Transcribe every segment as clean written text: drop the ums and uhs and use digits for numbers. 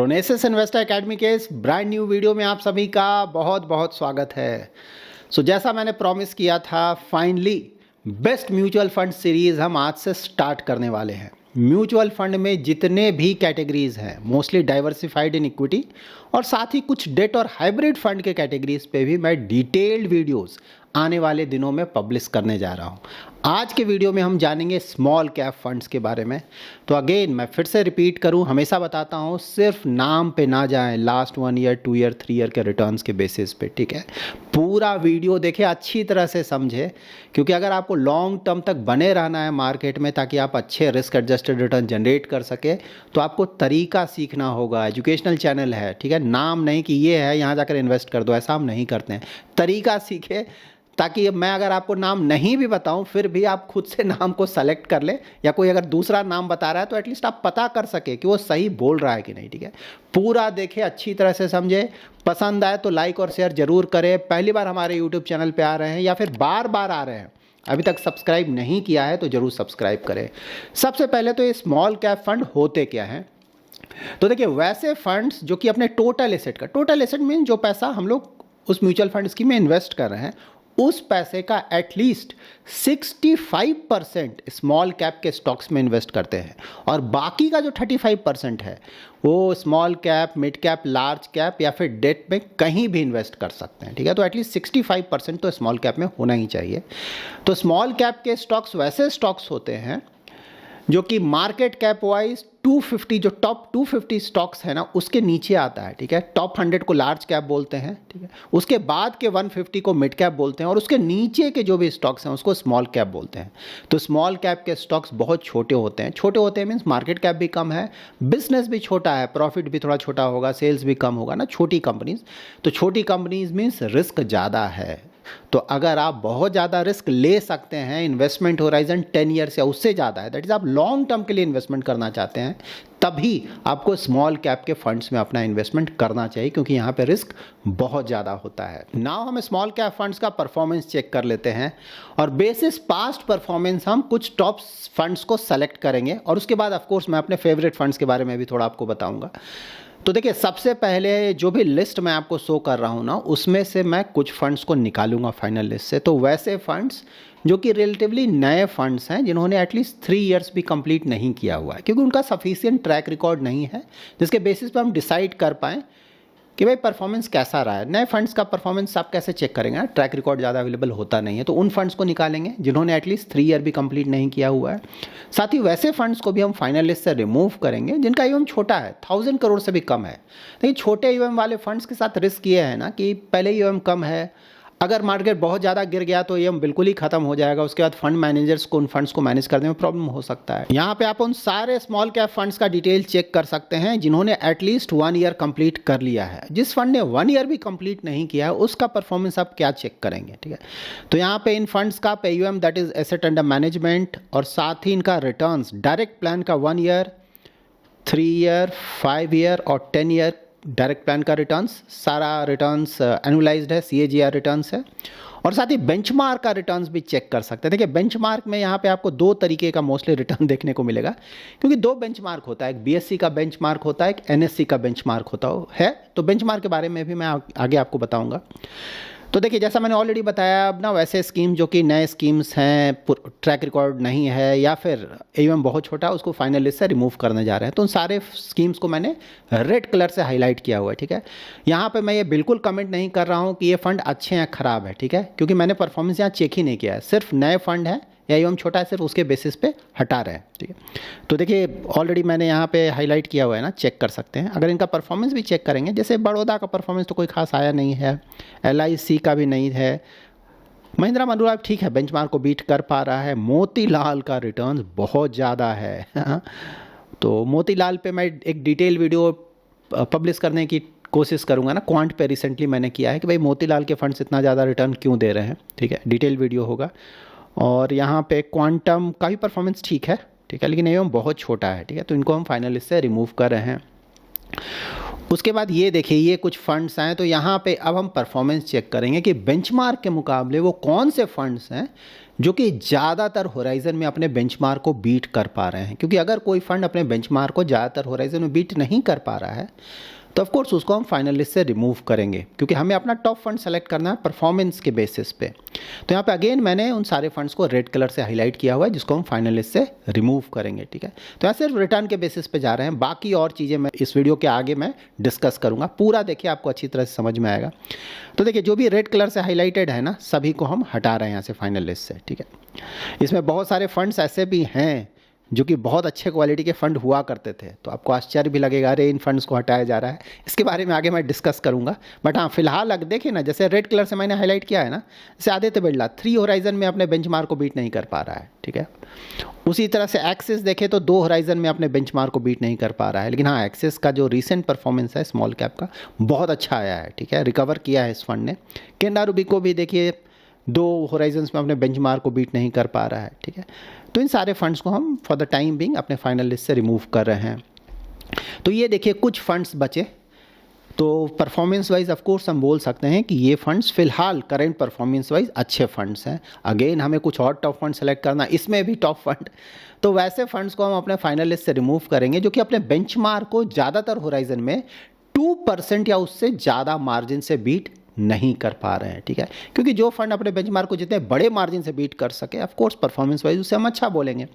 प्रोनेसिस investor academy के इस brand new video में आप सभी का बहुत बहुत स्वागत है। जैसा मैंने प्रॉमिस किया था, finally best mutual fund series हम आज से स्टार्ट करने वाले हैं। म्यूचुअल फंड में जितने भी कैटेगरीज हैं, मोस्टली डाइवर्सिफाइड इन इक्विटी और साथ ही कुछ डेट और हाइब्रिड फंड के कैटेगरीज पे भी मैं डिटेल्ड वीडियोस आने वाले दिनों में पब्लिश करने जा रहा हूँ। आज के वीडियो में हम जानेंगे स्मॉल कैप फंड्स के बारे में। तो अगेन मैं फिर से रिपीट करूँ, हमेशा बताता हूँ, सिर्फ नाम पे ना जाएं, लास्ट 1 ईयर 2 ईयर 3 ईयर के रिटर्न्स के बेसिस पे, ठीक है। पूरा वीडियो देखें, अच्छी तरह से समझे, क्योंकि अगर आपको लॉन्ग टर्म तक बने रहना है मार्केट में ताकि आप अच्छे रिस्क एडजस्टेड रिटर्न जनरेट कर सके, तो आपको तरीका सीखना होगा। एजुकेशनल चैनल है, ठीक है, नाम नहीं कि ये है यहाँ जाकर इन्वेस्ट कर दो, ऐसा हम नहीं करते हैं। तरीका सीखे ताकि मैं अगर आपको नाम नहीं भी बताऊं फिर भी आप खुद से नाम को सेलेक्ट कर ले, या कोई अगर दूसरा नाम बता रहा है तो एटलीस्ट आप पता कर सके कि वो सही बोल रहा है कि नहीं, ठीक है। पूरा देखे, अच्छी तरह से समझे, पसंद आए तो लाइक और शेयर जरूर करें। पहली बार हमारे यूट्यूब चैनल पे आ रहे हैं या फिर बार बार आ रहे हैं, अभी तक सब्सक्राइब नहीं किया है तो जरूर सब्सक्राइब करें। सबसे पहले तो ये स्मॉल कैप फंड होते क्या हैं। तो देखिए, वैसे फंड्स जो कि अपने टोटल एसेट मीन जो पैसा हम लोग उस म्यूचुअल फंड स्कीम में इन्वेस्ट कर रहे हैं, उस पैसे का एटलीस्ट 65% स्मॉल कैप के स्टॉक्स में इन्वेस्ट करते हैं और बाकी का जो 35% है वो small cap, mid cap, large cap या फिर डेट में कहीं भी इन्वेस्ट कर सकते हैं, ठीक है। तो एटलीस्ट 65% तो स्मॉल कैप में होना ही चाहिए। तो स्मॉल कैप के स्टॉक्स वैसे स्टॉक्स होते हैं जो कि मार्केट कैप वाइज 250, जो टॉप 250 स्टॉक्स है ना, उसके नीचे आता है, ठीक है। टॉप 100 को लार्ज कैप बोलते हैं, ठीक है। उसके बाद के 150 को मिड कैप बोलते हैं और उसके नीचे के जो भी स्टॉक्स हैं उसको स्मॉल कैप बोलते हैं। तो स्मॉल कैप के स्टॉक्स बहुत छोटे होते हैं मीन्स मार्केट कैप भी कम है, बिजनेस भी छोटा है, प्रॉफिट भी थोड़ा छोटा होगा, सेल्स भी कम होगा ना, छोटी कंपनीज। तो छोटी कंपनीज मीन्स रिस्क ज़्यादा है। तो अगर आप बहुत ज़्यादा रिस्क ले सकते हैं, इन्वेस्टमेंट होराइजन 10 ईयर्स या उससे ज़्यादा है, दैट इज़ आप लॉन्ग टर्म के लिए इन्वेस्टमेंट करना चाहते हैं, तभी आपको स्मॉल कैप के फंड्स में अपना इन्वेस्टमेंट करना चाहिए, क्योंकि यहाँ पे रिस्क बहुत ज़्यादा होता है। नाउ हम स्मॉल कैप फंड्स का परफॉर्मेंस चेक कर लेते हैं और बेसिस पास्ट परफॉर्मेंस हम कुछ टॉप फंड्स को सेलेक्ट करेंगे और उसके बाद ऑफकोर्स मैं अपने फेवरेट फंड्स के बारे में भी थोड़ा आपको बताऊँगा। तो देखिए, सबसे पहले जो भी लिस्ट मैं आपको शो कर रहा हूँ ना, उसमें से मैं कुछ फंड्स को निकालूंगा फाइनल लिस्ट से। तो वैसे फंड्स जो कि रिलेटिवली नए फंड्स हैं, जिन्होंने एटलीस्ट 3 इयर्स भी कंप्लीट नहीं किया हुआ है, क्योंकि उनका सफिशिएंट ट्रैक रिकॉर्ड नहीं है जिसके बेसिस पे हम डिसाइड कर पाएँ कि भाई परफॉर्मेंस कैसा रहा है। नए फंड्स का परफॉर्मेंस आप कैसे चेक करेंगे, ट्रैक रिकॉर्ड ज़्यादा अवेलेबल होता नहीं है। तो उन फंड्स को निकालेंगे जिन्होंने एटलीस्ट 3 ईयर भी कंप्लीट नहीं किया हुआ है। साथ ही वैसे फंड्स को भी हम फाइनल लिस्ट से रिमूव करेंगे जिनका ईएम छोटा है, 1000 करोड़ से भी कम है। लेकिन छोटे ईएम वाले फंड्स के साथ रिस्क ये है ना कि पहले ईएम कम है, अगर मार्केट बहुत ज़्यादा गिर गया तो ये बिल्कुल ही खत्म हो जाएगा। उसके बाद फंड मैनेजर्स को उन फंड्स को मैनेज करने में प्रॉब्लम हो सकता है। यहाँ पे आप उन सारे स्मॉल कैप फंड्स का डिटेल चेक कर सकते हैं जिन्होंने एटलीस्ट 1 ईयर कंप्लीट कर लिया है। जिस फंड ने 1 ईयर भी कंप्लीट नहीं किया है उसका परफॉर्मेंस आप क्या चेक करेंगे, ठीक है। तो यहाँ पे इन फंड्स का AUM, that is asset under management, और साथ ही इनका रिटर्न्स, डायरेक्ट प्लान का 1 ईयर, 3 ईयर, 5 ईयर और 10 ईयर डायरेक्ट प्लान का रिटर्न्स, सारा रिटर्न्स एनुअलाइज्ड है, CAGR रिटर्न्स है। और साथ ही बेंचमार्क का रिटर्न्स भी चेक कर सकते हैं। देखिए, बेंचमार्क में यहाँ पे आपको 2 तरीके का मोस्टली रिटर्न देखने को मिलेगा, क्योंकि 2 बेंचमार्क होता है, एक BSE का बेंचमार्क होता है, एक NSE का बेंचमार्क होता है। तो बेंचमार्क के बारे में भी मैं आगे आपको बताऊँगा। तो देखिए, जैसा मैंने ऑलरेडी बताया, अब ना वैसे स्कीम जो कि नए स्कीम्स हैं, ट्रैक रिकॉर्ड नहीं है या फिर AUM बहुत छोटा, उसको फाइनल लिस्ट से रिमूव करने जा रहे हैं। तो उन सारे स्कीम्स को मैंने रेड कलर से हाईलाइट किया हुआ है, ठीक है। यहाँ पे मैं ये बिल्कुल कमेंट नहीं कर रहा हूँ कि ये फंड अच्छे हैं ख़राब है, ठीक है, क्योंकि मैंने परफॉर्मेंस यहाँ चेक ही नहीं किया है। सिर्फ नए फंड है या AUM छोटा है, सिर्फ उसके बेसिस पे हटा रहे हैं, ठीक है। तो देखिए, ऑलरेडी मैंने यहाँ पे हाईलाइट किया हुआ है ना, चेक कर सकते हैं। अगर इनका परफॉर्मेंस भी चेक करेंगे, जैसे बड़ौदा का परफॉर्मेंस तो कोई खास आया नहीं है, LIC का भी नहीं है, महिंद्रा मनोरम ठीक है, बेंचमार्क को बीट कर पा रहा है। मोतीलाल का रिटर्न बहुत ज़्यादा है तो मोतीलाल पे मैं एक डिटेल वीडियो पब्लिश करने की कोशिश करूंगा ना, क्वांट पे रिसेंटली मैंने किया है कि भाई मोतीलाल के फंड्स इतना ज़्यादा रिटर्न क्यों दे रहे हैं, ठीक है, डिटेल वीडियो होगा। और यहाँ पे क्वांटम का भी परफॉर्मेंस ठीक है, ठीक है, लेकिन एवं बहुत छोटा है, ठीक है। तो इनको हम फाइनल इससे रिमूव कर रहे हैं। उसके बाद ये देखिए, ये कुछ फंड्स हैं। तो यहाँ पे अब हम परफॉर्मेंस चेक करेंगे कि बेंचमार्क के मुकाबले वो कौन से फंड्स हैं जो कि ज़्यादातर होराइजन में अपने बेंचमार्क को बीट कर पा रहे हैं। क्योंकि अगर कोई फंड अपने बेंचमार्क को ज़्यादातर होराइजन में बीट नहीं कर पा रहा है तो ऑफ कोर्स उसको हम फाइनल लिस्ट से रिमूव करेंगे, क्योंकि हमें अपना टॉप फंड सेलेक्ट करना है परफॉर्मेंस के बेसिस पे। तो यहाँ पे अगेन मैंने उन सारे फंड्स को रेड कलर से हाईलाइट किया हुआ है जिसको हम फाइनल लिस्ट से रिमूव करेंगे, ठीक है। तो यहाँ सिर्फ रिटर्न के बेसिस पे जा रहे हैं, बाकी और चीज़ें मैं इस वीडियो के आगे मैं डिस्कस करूँगा। पूरा देखिए, आपको अच्छी तरह से समझ में आएगा। तो देखिए, जो भी रेड कलर से हाईलाइटेड है ना, सभी को हम हटा रहे हैं यहाँ से फाइनल लिस्ट से, ठीक है। इसमें बहुत सारे फंड्स ऐसे भी हैं जो कि बहुत अच्छे क्वालिटी के फंड हुआ करते थे, तो आपको आश्चर्य भी लगेगा, अरे इन फंड्स को हटाया जा रहा है। इसके बारे में आगे मैं डिस्कस करूंगा। बट हाँ, फिलहाल अगर देखिए ना, जैसे रेड कलर से मैंने हाईलाइट किया है ना, जैसे आदित्य बिरला 3 होराइजन में अपने बेंचमार्क को बीट नहीं कर पा रहा है, ठीक है। उसी तरह से एक्सिस देखें तो 2 होराइजन में अपने बेंचमार्क को बीट नहीं कर पा रहा है। लेकिन हाँ, एक्सिस का जो रिसेंट परफॉर्मेंस है स्मॉल कैप का बहुत अच्छा आया है, ठीक है, रिकवर किया है इस फंड ने। केनरा रूबिको भी देखिए 2 होराइजन्स में अपने बेंचमार्क को बीट नहीं कर पा रहा है, ठीक है। तो इन सारे फंड्स को हम फॉर द टाइम बिंग अपने फाइनल लिस्ट से रिमूव कर रहे हैं। तो ये देखिए, कुछ फंड्स बचे। तो परफॉर्मेंस वाइज ऑफ कोर्स हम बोल सकते हैं कि ये फंड्स फिलहाल करंट परफॉर्मेंस वाइज अच्छे फंड्स हैं। अगेन हमें कुछ और टॉप फंड सेलेक्ट करना, इसमें भी टॉप फंड, तो वैसे फंड्स को हम अपने फाइनल लिस्ट से रिमूव करेंगे जो कि अपने बेंचमार्क को ज़्यादातर होराइजन में 2% या उससे ज़्यादा मार्जिन से बीट नहीं कर पा रहे हैं, ठीक है। क्योंकि जो फंड अपने बेंचमार्क को जितने बड़े मार्जिन से बीट कर सके, ऑफ कोर्स परफॉर्मेंस वाइज उससे हम अच्छा बोलेंगे।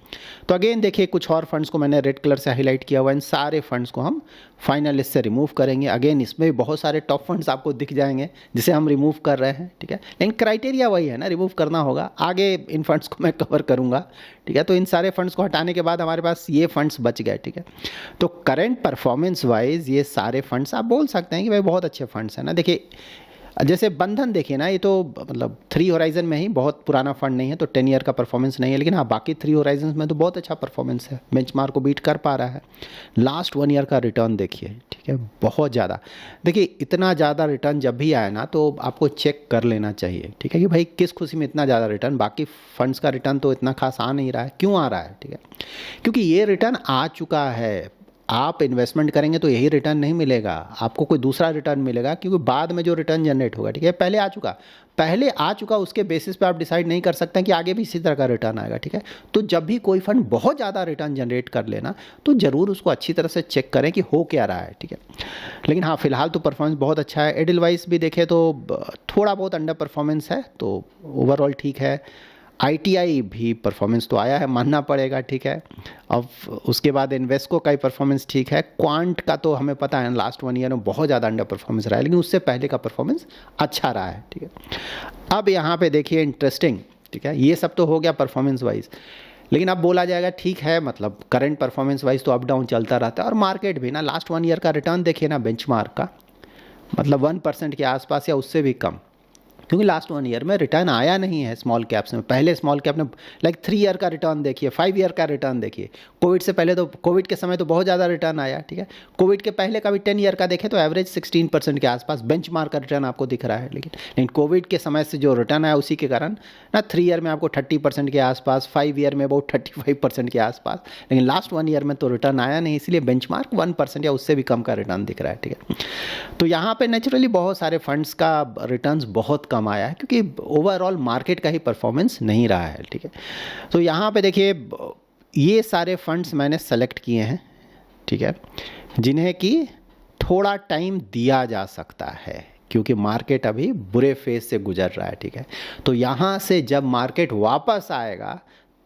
तो अगेन देखिए, कुछ और फंड्स को मैंने रेड कलर से हाईलाइट किया हुआ है। इन सारे फंड्स को हम फाइनल लिस्ट से रिमूव करेंगे। अगेन इसमें भी बहुत सारे टॉप फंड्स आपको दिख जाएंगे जिसे हम रिमूव कर रहे हैं, ठीक है। लेकिन क्राइटेरिया वही है ना, रिमूव करना होगा। आगे इन फंड्स को मैं कवर करूँगा, ठीक है। तो इन सारे फंड्स को हटाने के बाद हमारे पास ये फंड्स बच गए, ठीक है। तो करेंट परफॉर्मेंस वाइज ये सारे फंड्स आप बोल सकते हैं कि भाई बहुत अच्छे फंड्स हैं ना। देखिए, जैसे बंधन देखिए ना, ये तो मतलब 3 होराइजन में ही, बहुत पुराना फंड नहीं है तो 10 ईयर का परफॉर्मेंस नहीं है। लेकिन हाँ, बाकी 3 होराइजन में तो बहुत अच्छा परफॉर्मेंस है, बेंचमार्क को बीट कर पा रहा है। लास्ट 1 ईयर का रिटर्न देखिए, ठीक है, बहुत ज़्यादा। देखिए, इतना ज़्यादा रिटर्न जब भी आए ना तो आपको चेक कर लेना चाहिए, ठीक है, कि भाई किस खुशी में इतना ज़्यादा रिटर्न। बाकी फंड्स का रिटर्न तो इतना खास आ नहीं रहा है, क्यों आ रहा है, ठीक है। क्योंकि ये रिटर्न आ चुका है। आप इन्वेस्टमेंट करेंगे तो यही रिटर्न नहीं मिलेगा, आपको कोई दूसरा रिटर्न मिलेगा, क्योंकि बाद में जो रिटर्न जनरेट होगा, ठीक है, पहले आ चुका उसके बेसिस पे आप डिसाइड नहीं कर सकते हैं कि आगे भी इसी तरह का रिटर्न आएगा, ठीक है। तो जब भी कोई फंड बहुत ज़्यादा रिटर्न जनरेट कर लेना तो ज़रूर उसको अच्छी तरह से चेक करें कि हो क्या रहा है, ठीक है। लेकिन हाँ, फिलहाल तो परफॉर्मेंस बहुत अच्छा है। एडलवाइस भी देखें तो थोड़ा बहुत अंडर परफॉर्मेंस है, तो ओवरऑल ठीक है। ITI भी परफॉर्मेंस तो आया है, मानना पड़ेगा, ठीक है। अब उसके बाद इन्वेस्को का ही परफॉर्मेंस ठीक है। क्वांट का तो हमें पता है लास्ट 1 ईयर में बहुत ज़्यादा अंडर परफॉर्मेंस रहा है, लेकिन उससे पहले का परफॉर्मेंस अच्छा रहा है, ठीक है। अब यहाँ पे देखिए इंटरेस्टिंग, ठीक है, ये सब तो हो गया परफॉर्मेंस वाइज। लेकिन अब बोला जाएगा ठीक है, मतलब करंट परफॉर्मेंस वाइज तो अप डाउन चलता रहता है, और मार्केट भी ना, लास्ट 1 ईयर का रिटर्न देखिए ना बेंचमार्क का, मतलब 1% के आसपास या उससे भी कम। क्योंकि लास्ट 1 ईयर में रिटर्न आया नहीं है स्मॉल कैप्स में। पहले स्मॉल कैप ने लाइक 3 ईयर का रिटर्न देखिए, 5 ईयर का रिटर्न देखिए। कोविड से पहले तो, कोविड के समय तो बहुत ज़्यादा रिटर्न आया, ठीक है। कोविड के पहले का भी 10 ईयर का देखें तो एवरेज 16% के आसपास बेंचमार्क का रिटर्न आपको दिख रहा है। लेकिन कोविड के समय से जो रिटर्न आया उसी के कारण ना 3 ईयर में आपको 30% के आसपास, 5 ईयर में अबाउट 35% के आसपास। लेकिन लास्ट 1 ईयर में तो रिटर्न आया नहीं, इसलिए बेंचमार्क 1% या उससे भी कम का रिटर्न दिख रहा है, ठीक है। तो यहाँ पे नेचुरली बहुत सारे फंड्स का रिटर्न्स बहुत कम आया है, क्योंकि ओवरऑल मार्केट का ही परफॉर्मेंस नहीं रहा है, ठीक है। तो यहाँ पे देखिए, ये सारे फंड्स मैंने सेलेक्ट किए हैं, ठीक है, जिन्हें कि थोड़ा टाइम दिया जा सकता है, क्योंकि मार्केट अभी बुरे फेज से गुजर रहा है, ठीक है। तो यहाँ से जब मार्केट वापस आएगा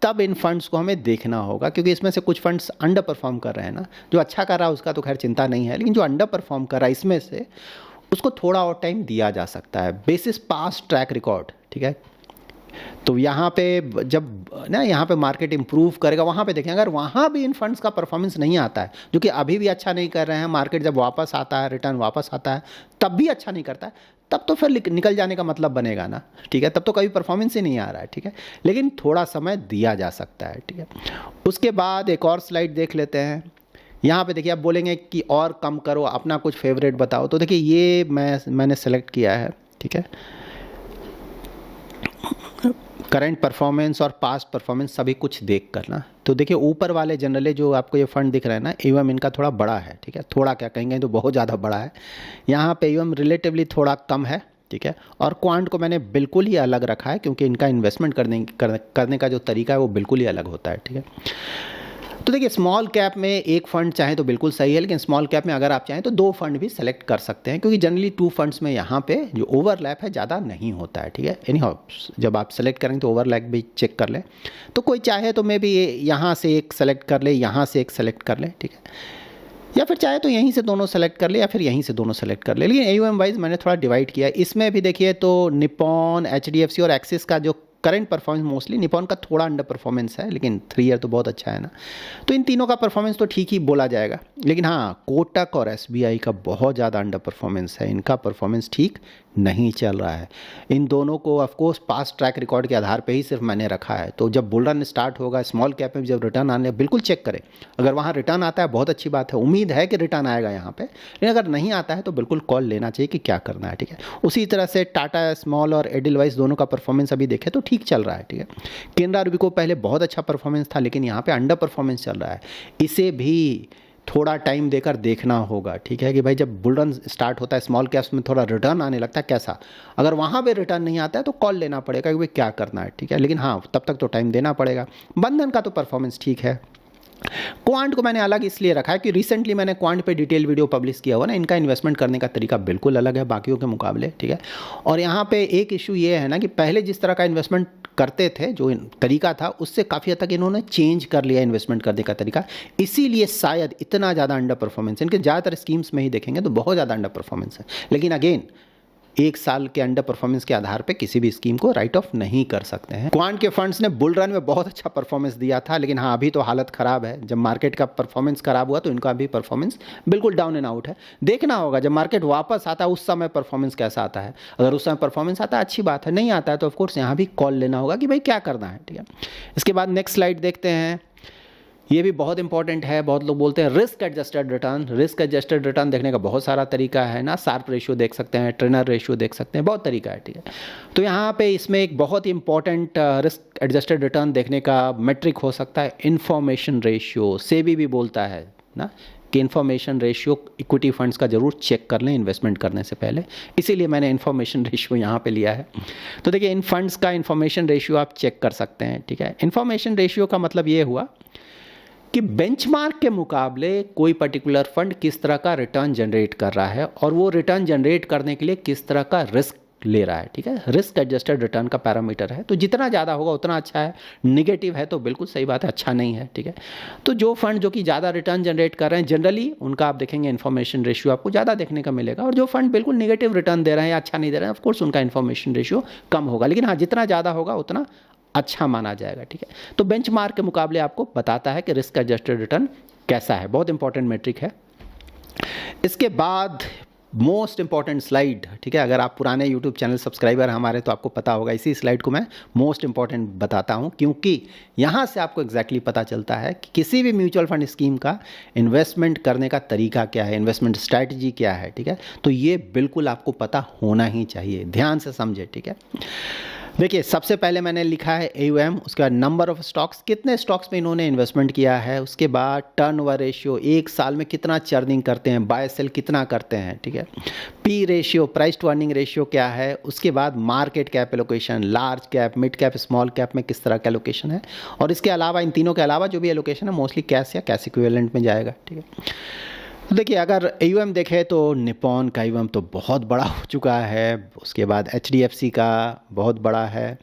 तब इन फंड्स को हमें देखना होगा, क्योंकि इसमें से कुछ फंड्स अंडर परफॉर्म कर रहे हैं ना। जो अच्छा कर रहा है उसका तो खैर चिंता नहीं है, लेकिन जो अंडर परफॉर्म कर रहा है इसमें से उसको थोड़ा और टाइम दिया जा सकता है बेसिस पास्ट ट्रैक रिकॉर्ड, ठीक है। तो यहाँ पे जब ना यहाँ पे मार्केट इंप्रूव करेगा, वहाँ पे देखें, अगर वहाँ भी इन फंड्स का परफॉर्मेंस नहीं आता है, जो कि अभी भी अच्छा नहीं कर रहे हैं, मार्केट जब वापस आता है, रिटर्न वापस आता है, तब भी अच्छा नहीं करता है, तब तो फिर निकल जाने का मतलब बनेगा ना, ठीक है। तब तो कभी परफॉर्मेंस ही नहीं आ रहा है, ठीक है। लेकिन थोड़ा समय दिया जा सकता है, ठीक है। उसके बाद एक और स्लाइड देख लेते हैं। यहाँ पे देखिए, आप बोलेंगे कि और कम करो, अपना कुछ फेवरेट बताओ। तो देखिए, ये मैंने सेलेक्ट किया है, ठीक है। करंट परफॉर्मेंस और पास्ट परफॉर्मेंस सभी कुछ देख कर ना, तो देखिए ऊपर वाले जनरली जो आपको ये फंड दिख रहा है ना, एवं इनका थोड़ा बड़ा है, ठीक है। थोड़ा क्या कहेंगे तो बहुत ज़्यादा बड़ा है। यहाँ पे एवं रिलेटिवली थोड़ा कम है, ठीक है। और क्वांट को मैंने बिल्कुल ही अलग रखा है क्योंकि इनका इन्वेस्टमेंट करने का जो तरीका है वो बिल्कुल ही अलग होता है, ठीक है। तो देखिए स्मॉल कैप में एक फंड चाहें तो बिल्कुल सही है, लेकिन स्मॉल कैप में अगर आप चाहें तो 2 फंड भी सेलेक्ट कर सकते हैं क्योंकि जनरली 2 फंड्स में यहाँ पे जो ओवरलैप है ज़्यादा नहीं होता है, ठीक है। एनी हाउ जब आप सेलेक्ट करेंगे तो ओवरलैप भी चेक कर लें। तो कोई चाहे तो मे भी यहाँ से एक सेलेक्ट कर ले, यहाँ से एक सेलेक्ट कर ले, ठीक है, या फिर चाहे तो यहीं से दोनों सेलेक्ट कर ले या फिर यहीं से दोनों सेलेक्ट कर ले। लेकिन AUM वाइज मैंने थोड़ा डिवाइड किया है। इसमें भी देखिए तो निपॉन, HDFC और एक्सिस का जो करंट परफॉर्मेंस, मोस्टली निपॉन का थोड़ा अंडर परफॉर्मेंस है, लेकिन 3 ईयर तो बहुत अच्छा है ना, तो इन तीनों का परफॉर्मेंस तो ठीक ही बोला जाएगा। लेकिन हाँ, कोटक और SBI का बहुत ज़्यादा अंडर परफॉर्मेंस है, इनका परफॉर्मेंस ठीक नहीं चल रहा है। इन दोनों को ऑफकोर्स पास्ट ट्रैक रिकॉर्ड के आधार पे ही सिर्फ मैंने रखा है। तो जब बुल रन स्टार्ट होगा स्मॉल कैप में, जब रिटर्न आने, बिल्कुल चेक करें। अगर वहाँ रिटर्न आता है बहुत अच्छी बात है, उम्मीद है कि रिटर्न आएगा यहाँ पे, लेकिन अगर नहीं आता है तो बिल्कुल कॉल लेना चाहिए कि क्या करना है, ठीक है। उसी तरह से टाटा स्मॉल और एडिलवाइस दोनों का परफॉर्मेंस अभी देखें तो ठीक चल रहा है, ठीक है। केनरा रूबिको पहले बहुत अच्छा परफॉर्मेंस था, लेकिन यहाँ पे अंडर परफॉर्मेंस चल रहा है। इसे भी थोड़ा टाइम देकर देखना होगा, ठीक है, कि भाई जब बुल रन स्टार्ट होता है स्मॉल कैप्स में थोड़ा रिटर्न आने लगता है कैसा, अगर वहाँ पे रिटर्न नहीं आता है तो कॉल लेना पड़ेगा कि भाई क्या करना है, ठीक है। लेकिन हाँ, तब तक तो टाइम देना पड़ेगा। बंधन का तो परफॉर्मेंस ठीक है। क्वांट को मैंने अलग इसलिए रखा है कि रिसेंटली मैंने क्वांट पे डिटेल वीडियो पब्लिश किया हुआ ना, इनका इन्वेस्टमेंट करने का तरीका बिल्कुल अलग है बाकियों के मुकाबले, ठीक है। और यहाँ पे एक इशू ये है ना कि पहले जिस तरह का इन्वेस्टमेंट करते थे, जो तरीका था, उससे काफ़ी हद तक इन्होंने चेंज कर लिया इन्वेस्टमेंट करने का तरीका। इसीलिए शायद इतना ज़्यादा अंडर परफॉर्मेंस इनके ज़्यादातर स्कीम्स में ही देखेंगे तो बहुत ज़्यादा अंडर परफॉर्मेंस है। लेकिन अगेन 1 साल के अंडर परफॉर्मेंस के आधार पे किसी भी स्कीम को राइट ऑफ नहीं कर सकते हैं। क्वांट के फंड्स ने बुल रन में बहुत अच्छा परफॉर्मेंस दिया था, लेकिन हाँ अभी तो हालत ख़राब है। जब मार्केट का परफॉर्मेंस खराब हुआ तो इनका भी परफॉर्मेंस बिल्कुल डाउन एंड आउट है। देखना होगा जब मार्केट वापस आता है उस समय परफॉर्मेंस कैसा आता है। अगर उस समय परफॉर्मेंस आता है अच्छी बात है, नहीं आता है तो ऑफकोर्स यहाँ भी कॉल लेना होगा कि भाई क्या करना है, ठीक है। इसके बाद नेक्स्ट स्लाइड देखते हैं। ये भी बहुत इंपॉर्टेंट है। बहुत लोग बोलते हैं risk adjusted return. Risk adjusted return देखने का बहुत सारा तरीका है ना, शार्प रेशियो देख सकते हैं, ट्रेनर रेशियो देख सकते हैं, बहुत तरीका है, ठीक है। तो यहाँ पे इसमें एक बहुत ही इंपॉर्टेंट रिस्क एडजस्टेड रिटर्न देखने का मेट्रिक हो सकता है इन्फॉर्मेशन रेशियो। सेबी भी बोलता है ना कि इन्फॉर्मेशन रेशियो इक्विटी फंड्स का जरूर चेक कर लें इन्वेस्टमेंट करने से पहले, इसीलिए मैंने इन्फॉर्मेशन रेशियो यहाँ पे लिया है। तो देखिए इन फंड्स का इन्फॉर्मेशन रेशियो आप चेक कर सकते हैं, ठीक है। इन्फॉर्मेशन रेशियो का मतलब ये हुआ कि बेंचमार्क के मुकाबले कोई पर्टिकुलर फंड किस तरह का रिटर्न जनरेट कर रहा है और वो रिटर्न जनरेट करने के लिए किस तरह का रिस्क ले रहा है, ठीक है। रिस्क एडजस्टेड रिटर्न का पैरामीटर है, तो जितना ज़्यादा होगा उतना अच्छा है। निगेटिव है तो बिल्कुल सही बात है, अच्छा नहीं है, ठीक है। तो जो फंड जो कि ज़्यादा रिटर्न जनरेट कर रहे हैं जनरली उनका आप देखेंगे इन्फॉर्मेशन रेशियो आपको ज़्यादा देखने का मिलेगा, और जो फंड बिल्कुल निगेटिव रिटर्न दे रहे हैं या अच्छा नहीं दे रहे हैं ऑफकोर्स उनका इन्फॉर्मेशन रेशियो कम होगा। लेकिन हाँ, जितना ज़्यादा होगा उतना अच्छा माना जाएगा, ठीक है। तो बेंचमार्क के मुकाबले आपको बताता है कि रिस्क एडजस्टेड रिटर्न कैसा है, बहुत इंपॉर्टेंट मेट्रिक है। इसके बाद मोस्ट इंपॉर्टेंट स्लाइड, ठीक है। अगर आप पुराने यूट्यूब चैनल सब्सक्राइबर हमारे तो आपको पता होगा, इसी स्लाइड को मैं मोस्ट इंपॉर्टेंट बताता हूं क्योंकि यहाँ से आपको एग्जैक्टली पता चलता है कि किसी भी म्यूचुअल फंड स्कीम का इन्वेस्टमेंट करने का तरीका क्या है, इन्वेस्टमेंट स्ट्रैटेजी क्या है, ठीक है। तो ये बिल्कुल आपको पता होना ही चाहिए, ध्यान से समझे, ठीक है। देखिए सबसे पहले मैंने लिखा है AUM, उसके बाद नंबर ऑफ स्टॉक्स, कितने स्टॉक्स में इन्होंने इन्वेस्टमेंट किया है, उसके बाद टर्नओवर रेशियो, एक साल में कितना चर्निंग करते हैं, बाय सेल कितना करते हैं, ठीक है। P ratio, price to earning ratio क्या है, उसके बाद market cap allocation, large cap, mid cap, small cap में किस तरह का एलोकेशन है, और इसके अलावा इन तीनों के अलावा जो भी एलोकेशन है मोस्टली कैश या कैश इक्विवेलेंट में जाएगा, ठीक है। तो देखिए अगर AUM देखें तो निपॉन का AUM तो बहुत बड़ा हो चुका है, उसके बाद HDFC का बहुत बड़ा है,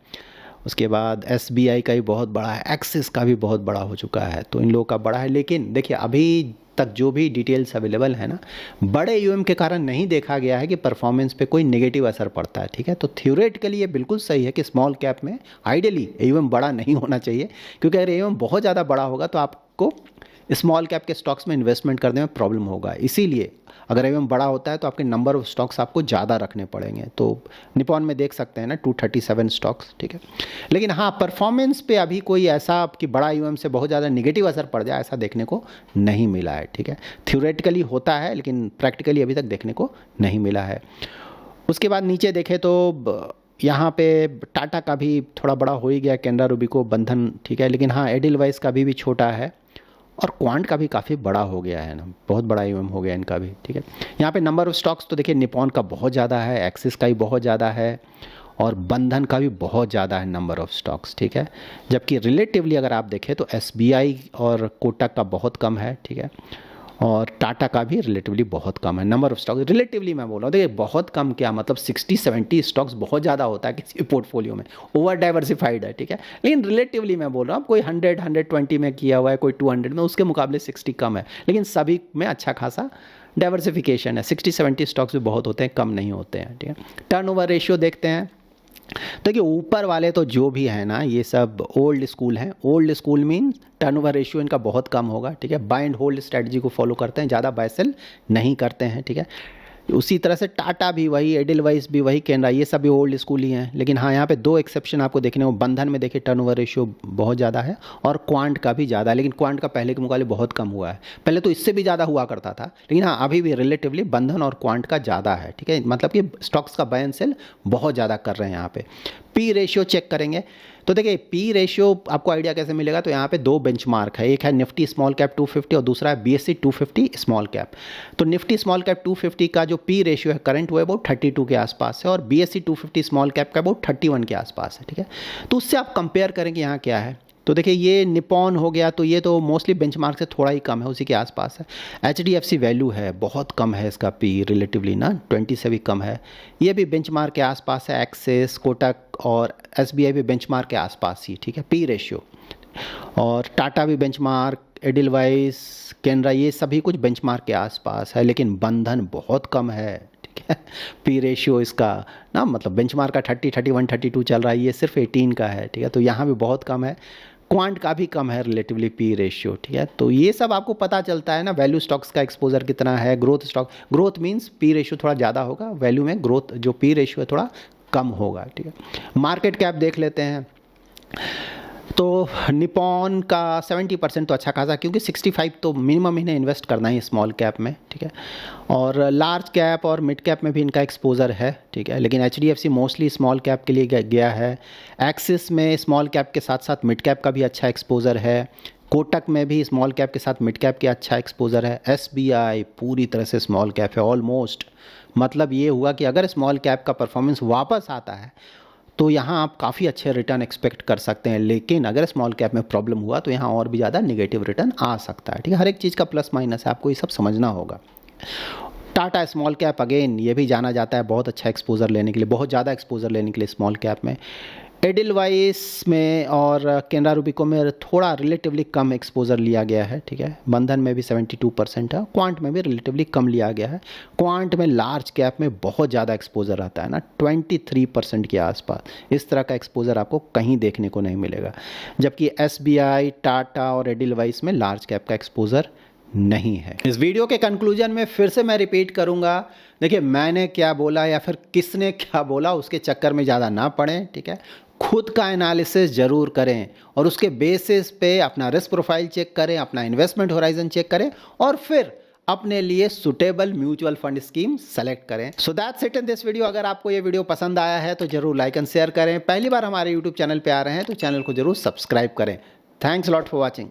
उसके बाद SBI का भी बहुत बड़ा है, एक्सिस का भी बहुत बड़ा हो चुका है, तो इन लोगों का बड़ा है। लेकिन देखिए अभी तक जो भी डिटेल्स अवेलेबल है ना, बड़े AUM के कारण नहीं देखा गया है कि परफॉर्मेंस पे कोई नेगेटिव असर पड़ता है, ठीक है। तो थ्योरेटिकली ये बिल्कुल सही है कि स्मॉल कैप में आइडियली AUM बड़ा नहीं होना चाहिए, क्योंकि अगर AUM बहुत ज़्यादा बड़ा होगा तो आपको स्मॉल कैप के स्टॉक्स में इन्वेस्टमेंट करने में प्रॉब्लम होगा। इसीलिए अगर AUM बड़ा होता है तो आपके नंबर ऑफ स्टॉक्स आपको ज़्यादा रखने पड़ेंगे। तो निपॉन में देख सकते हैं ना 237 स्टॉक्स, ठीक है। लेकिन हाँ, परफॉर्मेंस पे अभी कोई ऐसा कि बड़ा AUM से बहुत ज़्यादा नेगेटिव असर पड़ जाए ऐसा देखने को नहीं मिला है, ठीक है। थ्योरेटिकली होता है लेकिन प्रैक्टिकली अभी तक देखने को नहीं मिला है। उसके बाद नीचे देखें तो यहाँ पे टाटा का भी थोड़ा बड़ा हो ही गया, केनरा रूबिको, बंधन, ठीक है। लेकिन हाँ, एडिलवाइस का भी छोटा है, और क्वांट का भी काफ़ी बड़ा हो गया है ना, बहुत बड़ा ईएम हो गया इनका भी, ठीक है। यहाँ पे नंबर ऑफ स्टॉक्स तो देखिए निपॉन का बहुत ज़्यादा है, एक्सिस का भी बहुत ज़्यादा है और बंधन का भी बहुत ज़्यादा है नंबर ऑफ स्टॉक्स, ठीक है। जबकि रिलेटिवली अगर आप देखें तो एसबीआई और कोटक का बहुत कम है, ठीक है, और टाटा का भी रिलेटिवली बहुत कम है नंबर ऑफ स्टॉक। रिलेटिवली मैं बोल रहा हूँ, देखिए बहुत कम क्या मतलब 60-70 स्टॉक्स बहुत ज़्यादा होता है किसी पोर्टफोलियो में, ओवर डाइवर्सिफाइड है, ठीक है। लेकिन रिलेटिवली मैं बोल रहा हूँ, कोई 100-120 में किया हुआ है, कोई 200 में, उसके मुकाबले 60 कम है, लेकिन सभी में अच्छा खासा डाइवर्सिफिकेशन है। 60-70 स्टॉक्स भी बहुत होते हैं, कम नहीं होते हैं, ठीक है। टर्नओवर रेशियो देखते हैं, देखिए ऊपर वाले तो जो भी है ना ये सब ओल्ड स्कूल हैं। Old school means turnover ratio इनका बहुत कम होगा, ठीक है। बाय एंड होल्ड स्ट्रेटजी को फॉलो करते हैं, ज़्यादा बाय सेल नहीं करते हैं, ठीक है। उसी तरह से टाटा भी वही, एडिलवाइस भी वही, कैनरा, ये सब भी ओल्ड स्कूल ही हैं। लेकिन हाँ, यहाँ पे 2 एक्सेप्शन आपको देखने को, बंधन में देखिए टर्नओवर रेशियो बहुत ज़्यादा है और क्वांट का भी ज़्यादा है, लेकिन क्वांट का पहले के मुकाबले बहुत कम हुआ है। पहले तो इससे भी ज़्यादा हुआ करता था, लेकिन हाँ अभी भी रिलेटिवली बंधन और क्वांट का ज़्यादा है, ठीक है। मतलब कि स्टॉक्स का बाय एंड सेल बहुत ज़्यादा कर रहे हैं यहाँ पे। पी रेशियो चेक करेंगे तो देखिए पी रेशियो आपको आइडिया कैसे मिलेगा, तो यहाँ पे 2 बेंचमार्क है, एक है निफ्टी स्मॉल कैप 250 और दूसरा है बीएसई 250 स्मॉल कैप। तो निफ्टी स्मॉल कैप 250 का जो पी रेशियो है करंट वो है अबाउट 32 के आसपास है और बीएसई 250 स्मॉल कैप का अबाउट 31 के आसपास है, ठीक है। तो उससे आप कंपेयर करेंगे यहाँ क्या है, तो देखिए ये निपॉन हो गया, तो ये तो मोस्टली बेंचमार्क से थोड़ा ही कम है, उसी के आसपास है। एचडीएफसी वैल्यू है, बहुत कम है इसका पी रिलेटिवली ना, 20 से भी कम है, ये भी बेंचमार्क के आसपास है। एक्सिस, कोटक और एसबीआई भी बेंचमार्क के आसपास ही, ठीक है, पी रेशियो। और टाटा भी बेंचमार्क, एडिलवाइस, कैनरा, ये सभी कुछ बेंचमार्क के आसपास है, लेकिन बंधन बहुत कम है, ठीक है। पी रेशियो इसका ना मतलब बेंचमार्क का 30, 31, 32 चल रहा है, ये सिर्फ 18 का है, ठीक है। तो यहाँ भी बहुत कम है, क्वांट का भी कम है रिलेटिवली पी रेशियो, ठीक है। तो ये सब आपको पता चलता है ना, वैल्यू स्टॉक्स का एक्सपोजर कितना है, growth stock, growth means P ratio थोड़ा ज़्यादा होगा, वैल्यू में ग्रोथ जो पी रेशियो है थोड़ा कम होगा, ठीक है। मार्केट कैप देख लेते हैं, तो निपॉन का 70% तो अच्छा खासा, क्योंकि 65 तो मिनिमम इन्हें इन्वेस्ट करना ही स्मॉल कैप में, ठीक है। और लार्ज कैप और मिड कैप में भी इनका एक्सपोजर है, ठीक है। लेकिन एचडीएफसी मोस्टली स्मॉल कैप के लिए गया है। एक्सिस में स्मॉल कैप के साथ साथ मिड कैप का भी अच्छा एक्सपोजर है। कोटक में भी स्मॉल कैप के साथ मिड कैप के अच्छा एक्सपोजर है। एसबीआई पूरी तरह से स्मॉल कैप है ऑलमोस्ट। मतलब ये हुआ कि अगर स्मॉल कैप का परफॉर्मेंस वापस आता है तो यहाँ आप काफ़ी अच्छे रिटर्न एक्सपेक्ट कर सकते हैं, लेकिन अगर स्मॉल कैप में प्रॉब्लम हुआ तो यहाँ और भी ज़्यादा नेगेटिव रिटर्न आ सकता है, ठीक है। हर एक चीज़ का प्लस माइनस है, आपको ये सब समझना होगा। टाटा स्मॉल कैप अगेन ये भी जाना जाता है बहुत अच्छा एक्सपोजर लेने के लिए, बहुत ज़्यादा एक्सपोजर लेने के लिए स्मॉल कैप में। एडिलवाइस में और कैनरा रूबिको में थोड़ा रिलेटिवली कम एक्सपोजर लिया गया है, ठीक है। बंधन में भी 72% है, क्वांट में भी रिलेटिवली कम लिया गया है। क्वांट में लार्ज कैप में बहुत ज़्यादा एक्सपोजर आता है ना, 23% के आसपास। इस तरह का एक्सपोजर आपको कहीं देखने को नहीं मिलेगा, जबकि एसबीआई, टाटा और एडिलवाइस में लार्ज कैप का एक्सपोजर नहीं है। इस वीडियो के कंक्लूजन में फिर से मैं रिपीट करूंगा, देखिए मैंने क्या बोला या फिर किसने क्या बोला उसके चक्कर में ज़्यादा ना पड़ें, ठीक है। खुद का एनालिसिस ज़रूर करें और उसके बेसिस पे अपना रिस्क प्रोफाइल चेक करें, अपना इन्वेस्टमेंट होराइजन चेक करें और फिर अपने लिए suitable mutual fund scheme select करें। So that's it in this video. अगर आपको ये वीडियो पसंद आया है तो जरूर लाइक एंड शेयर करें। पहली बार हमारे यूट्यूब चैनल पे आ रहे हैं तो चैनल को जरूर सब्सक्राइब करें। Thanks lot for watching.